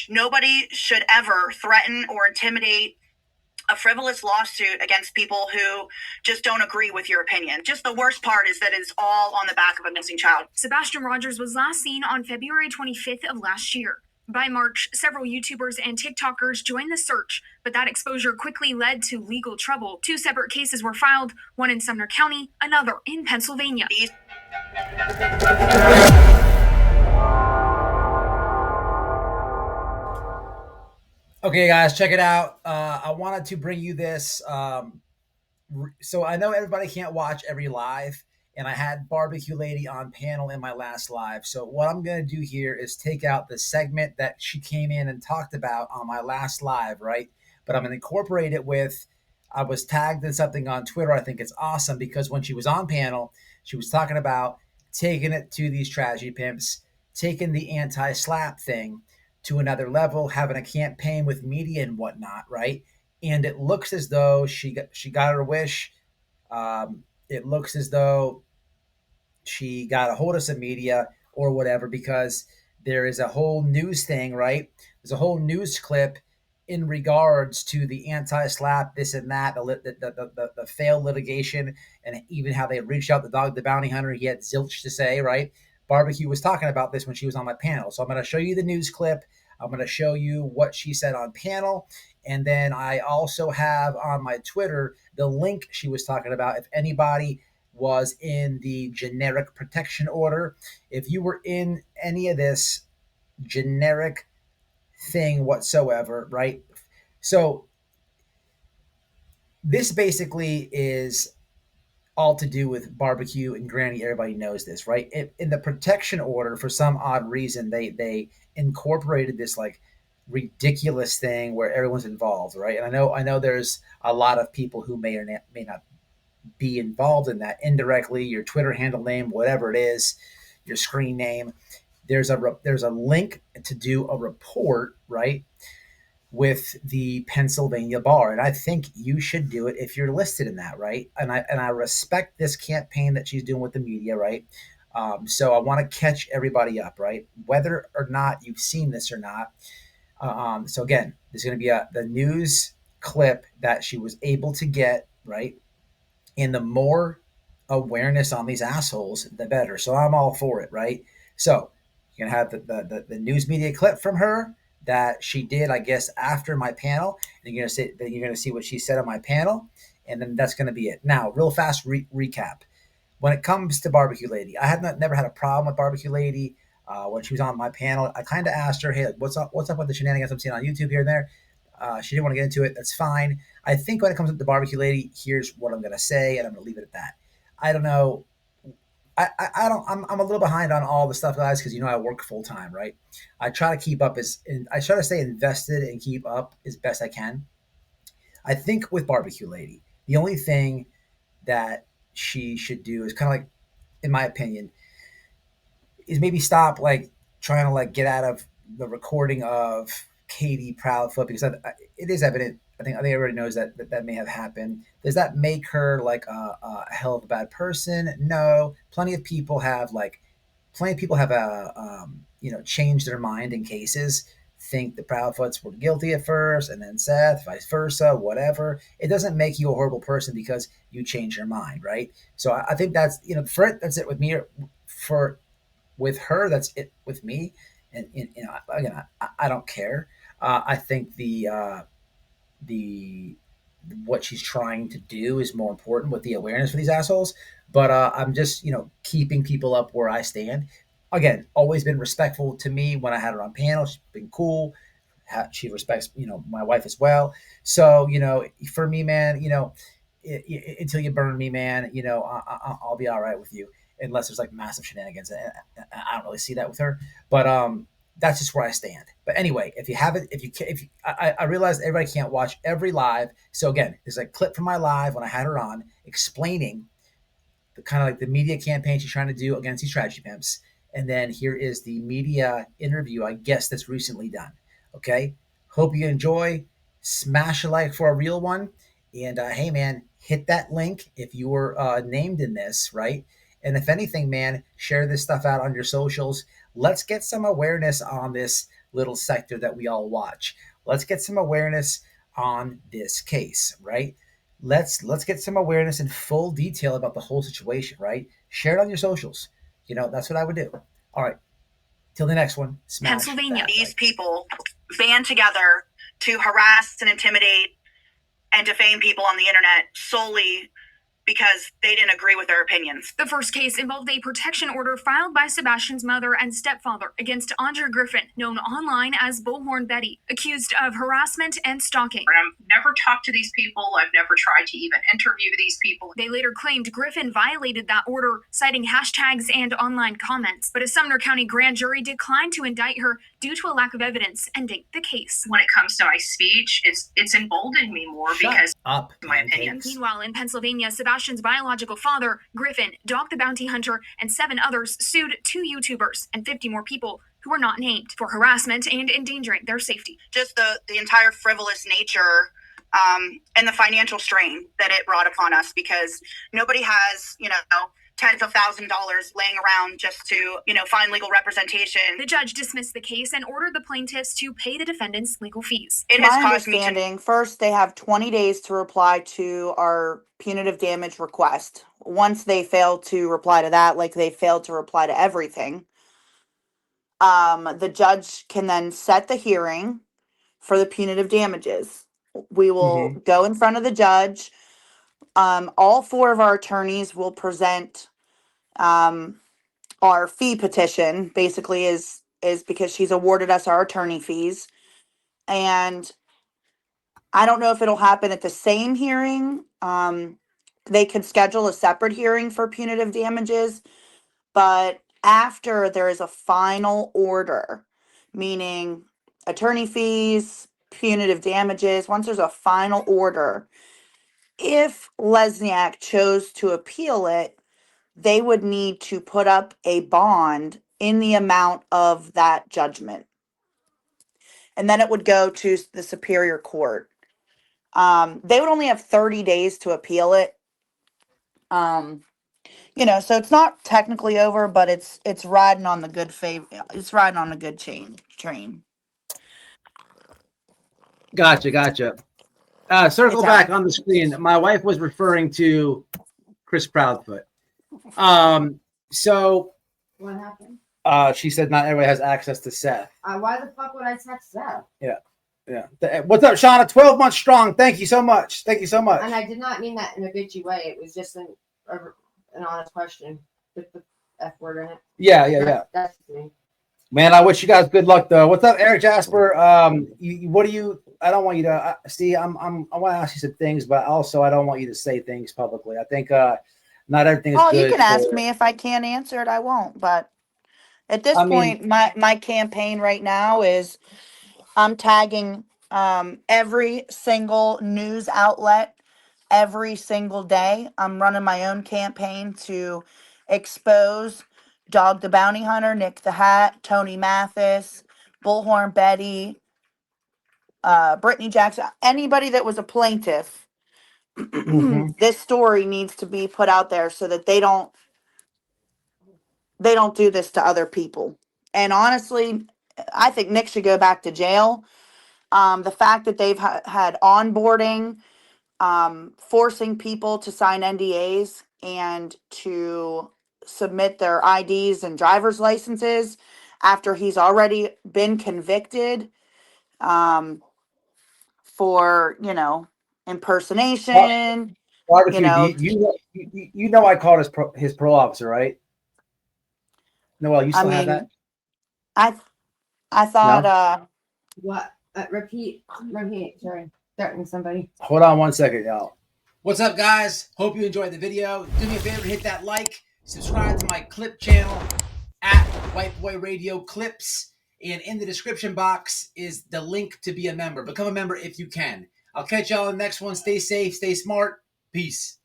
Nobody should ever threaten or intimidate a frivolous lawsuit against people who just don't agree with your opinion. Just the worst part is that it's all on the back of a missing child. Sebastian Rogers was last seen on February 25th of last year. By March, several YouTubers and TikTokers joined the search, but that exposure quickly led to legal trouble. 2 separate cases were filed, one in Sumner County, another in Pennsylvania. Okay, guys, check it out. I wanted to bring you this. So I know everybody can't watch every live, and I had Barbecue Lady on panel in my last live. So what I'm going to do here is take out the segment that she came in and talked about on my last live, right? But I'm going to incorporate it with, I was tagged in something on Twitter. I think it's awesome because when she was on panel, she was talking about taking it to these tragedy pimps, taking the anti-Slapp thing to another level, having a campaign with media and whatnot, right? And it looks as though she got her wish. It looks as though she got a hold of some media or whatever, because there is a whole news thing, right? There's a whole news clip in regards to the anti-Slapp, this and that, the failed litigation, and even how they reached out to Dog the Bounty Hunter. He had zilch to say, right? Barbecue was talking about this when she was on my panel. So I'm going to show you the news clip. I'm going to show you what she said on panel. And then I also have on my Twitter the link she was talking about. If anybody was in the generic protection order, if you were in any of this generic thing whatsoever, right? So this basically is all to do with barbecue and granny. Everybody knows this, right? In the protection order, for some odd reason, they incorporated this like ridiculous thing where everyone's involved, right? And I know there's a lot of people who may or may not be involved in that indirectly. Your Twitter handle name, whatever it is, your screen name. There's a link to do a report, right, with the Pennsylvania bar, and I think you should do it if you're listed in that, right? And I respect this campaign that she's doing with the media, right? So I want to catch everybody up, right? Whether or not you've seen this or not. So again, there's going to be the news clip that she was able to get, right? And the more awareness on these assholes, the better. So I'm all for it, right? So you're gonna have the news media clip from her that she did, I guess, after my panel. And you're gonna see what she said on my panel, and then that's gonna be it. Now, real fast recap. When it comes to Barbecue Lady, I have never had a problem with Barbecue Lady. When she was on my panel, I kind of asked her, "Hey, what's up with the shenanigans I'm seeing on YouTube here and there?" She didn't want to get into it. That's fine. I think when it comes to the Barbecue Lady, here's what I'm going to say, and I'm going to leave it at that. I don't know. I don't. I'm a little behind on all the stuff, guys, because I work full time, right? I try to keep up I try to stay invested and keep up as best I can. I think with Barbecue Lady, the only thing that she should do is kind of like, in my opinion, is maybe stop like trying to like get out of the recording of Katie Proudfoot, because it is evident. I think everybody knows that may have happened. Does that make her like a hell of a bad person? No. Plenty of people have changed their mind in cases. Think the Proudfoots were guilty at first, and then Seth, vice versa, whatever. It doesn't make you a horrible person because you change your mind, right? So I think that's that's it with me. For with her, that's it with me. And again, I don't care. I think the what she's trying to do is more important with the awareness for these assholes. But I'm just keeping people up where I stand. Again, always been respectful to me when I had her on panel. She's been cool. She respects my wife as well. So for me, man, until you burn me, man, I'll be all right with you, unless there's like massive shenanigans. I don't really see that with her, but that's just where I stand. But anyway, if you haven't, I realize everybody can't watch every live. So again, there's a clip from my live when I had her on explaining the kind of like the media campaign she's trying to do against these tragedy pimps. And then here is the media interview, I guess, that's recently done. Okay. Hope you enjoy. Smash a like for a real one. And hey, man, hit that link if you were named in this, right? And if anything, man, share this stuff out on your socials. Let's get some awareness on this little sector that we all watch. Let's get some awareness on this case, right? Let's get some awareness in full detail about the whole situation, right? Share it on your socials. That's what I would do. All right. Till the next one. Smash Pennsylvania. These people band together to harass and intimidate and defame people on the internet solely because they didn't agree with their opinions. The first case involved a protection order filed by Sebastian's mother and stepfather against Andrea Griffin, known online as Bullhorn Betty, accused of harassment and stalking. I've never talked to these people. I've never tried to even interview these people. They later claimed Griffin violated that order, citing hashtags and online comments, but a Sumner County grand jury declined to indict her due to a lack of evidence, ending the case. When it comes to my speech, it's emboldened me more because up, of my opinions. Meanwhile, in Pennsylvania, Sebastian's biological father, Griffin, Dog the Bounty Hunter, and 7 others sued 2 YouTubers and 50 more people who were not named for harassment and endangering their safety. Just the entire frivolous nature and the financial strain that it brought upon us, because nobody has, tens of thousands of dollars laying around just to, find legal representation. The judge dismissed the case and ordered the plaintiffs to pay the defendants' legal fees. It My has caused me to understanding, first they have 20 days to reply to our punitive damage request. Once they fail to reply to that, like they failed to reply to everything, the judge can then set the hearing for the punitive damages. We will go in front of the judge. All 4 of our attorneys will present our fee petition, basically is because she's awarded us our attorney fees. And I don't know if it'll happen at the same hearing. They could schedule a separate hearing for punitive damages, but after there is a final order, meaning attorney fees, punitive damages, once there's a final order, if Lesniak chose to appeal it, they would need to put up a bond in the amount of that judgment. And then it would go to the Superior Court. They would only have 30 days to appeal it. So it's not technically over, but it's riding on the good favor. It's riding on a good train. Gotcha. Circle back on the screen. My wife was referring to Chris Proudfoot. So what happened? She said not everybody has access to Seth. Why the fuck would I text Seth? Yeah. What's up, Shauna? 12 months strong. Thank you so much. And I did not mean that in a bitchy way. It was just an honest question with the F word in it. Yeah. That's me. Man, I wish you guys good luck though. What's up, Eric Jasper? What do you? I don't want you to see. I want to ask you some things, but also I don't want you to say things publicly. I think not everything is good. You can ask me. If I can't answer it, I won't. But at this point, my campaign right now is I'm tagging every single news outlet every single day. I'm running my own campaign to expose Dog the Bounty Hunter, Nick the Hat, Tony Mathis, Bullhorn Betty, Brittany Jackson, anybody that was a plaintiff. This story needs to be put out there so that they don't do this to other people. And honestly, I think Nick should go back to jail. The fact that they've had onboarding, forcing people to sign NDAs and to submit their IDs and driver's licenses after he's already been convicted for, impersonation. Barbecue, you know I called his parole officer, right? Noel, you still have that? I thought No? What? Repeat. Sorry. Threatening somebody. Hold on 1 second, y'all. What's up, guys? Hope you enjoyed the video. Do me a favor, hit that like, subscribe to my clip channel at WHITEBOYRADIO Clips, and in the description box is the link to be a member. Become a member if you can. I'll catch y'all in the next one. Stay safe, stay smart. Peace.